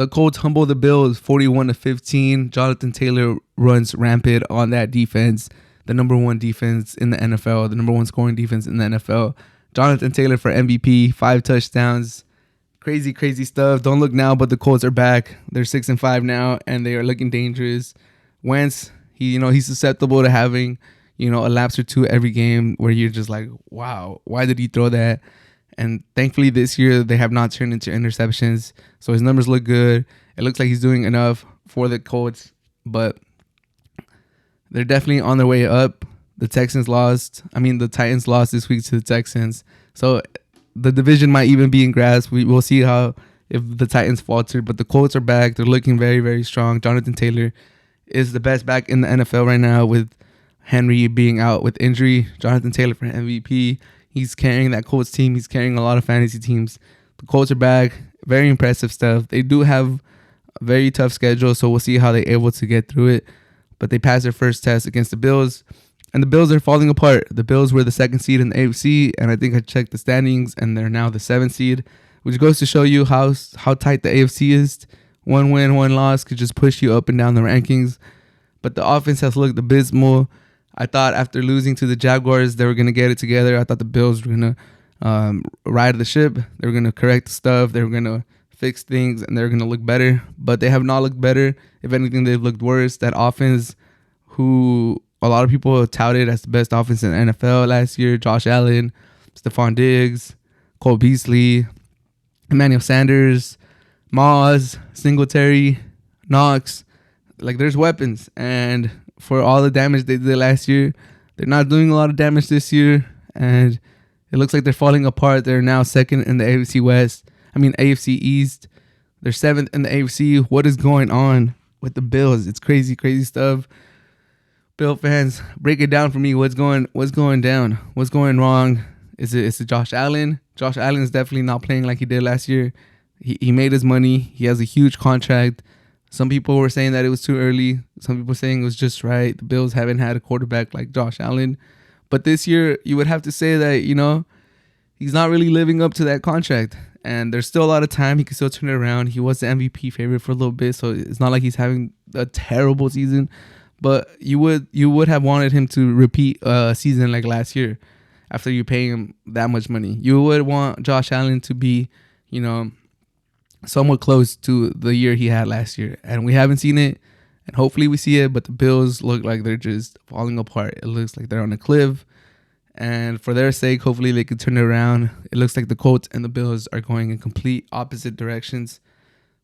The Colts humble the Bills 41-15. Jonathan Taylor runs rampant on that defense, the number one defense in the NFL, the number one scoring defense in the NFL. Jonathan Taylor for MVP, 5 touchdowns. Crazy, crazy stuff. Don't look now, but the Colts are back. They're 6-5 now, and they are looking dangerous. Wentz, he's susceptible to having, a lapse or two every game where you're just like, wow, why did he throw that? And thankfully this year they have not turned into interceptions. So his numbers look good. It looks like he's doing enough for the Colts, but they're definitely on their way up. The Titans lost this week to the Texans. So the division might even be in grasp. We'll see how if the Titans falter, but the Colts are back. They're looking very, very strong. Jonathan Taylor is the best back in the NFL right now with Henry being out with injury. Jonathan Taylor for MVP. He's carrying that Colts team. He's carrying a lot of fantasy teams. The Colts are back. Very impressive stuff. They do have a very tough schedule, so we'll see how they're able to get through it. But they passed their first test against the Bills, and the Bills are falling apart. The Bills were the 2nd seed in the AFC, and I think I checked the standings, and they're now the 7th seed, which goes to show you how tight the AFC is. One win, one loss could just push you up and down the rankings. But the offense has looked abysmal. I thought after losing to the Jaguars, they were going to get it together. I thought the Bills were going to ride the ship. They were going to correct the stuff. They were going to fix things, and they're going to look better. But they have not looked better. If anything, they've looked worse. That offense, who a lot of people touted as the best offense in the NFL last year, Josh Allen, Stephon Diggs, Cole Beasley, Emmanuel Sanders, Moz, Singletary, Knox. Like, there's weapons. And for all the damage they did last year, they're not doing a lot of damage this year, and it looks like they're falling apart. They're now 2nd in the AFC East. They're 7th in the AFC. What is going on with the Bills? It's crazy, crazy stuff. Bill fans, break it down for me. What's going down? What's going wrong? Is it Josh Allen? Josh Allen is definitely not playing like he did last year. He made his money. He has a huge contract. Some people were saying that it was too early. Some people saying it was just right. The Bills haven't had a quarterback like Josh Allen. But this year, you would have to say that, he's not really living up to that contract. And there's still a lot of time. He can still turn it around. He was the MVP favorite for a little bit, so it's not like he's having a terrible season. But you would have wanted him to repeat a season like last year after you pay him that much money. You would want Josh Allen to be, somewhat close to the year he had last year. And we haven't seen it, and hopefully we see it, but the Bills look like they're just falling apart. It looks like they're on a cliff, and for their sake, hopefully they can turn it around. It looks like the Colts and the Bills are going in complete opposite directions.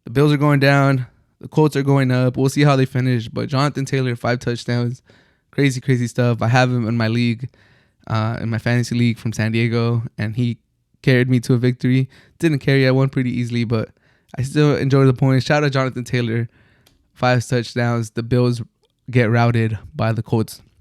The Bills are going down. The Colts are going up. We'll see how they finish, but Jonathan Taylor, 5 touchdowns. Crazy, crazy stuff. I have him in my league, in my fantasy league from San Diego, and he carried me to a victory. Didn't carry, I won pretty easily, but I still enjoy the points. Shout out Jonathan Taylor, 5 touchdowns. The Bills get routed by the Colts.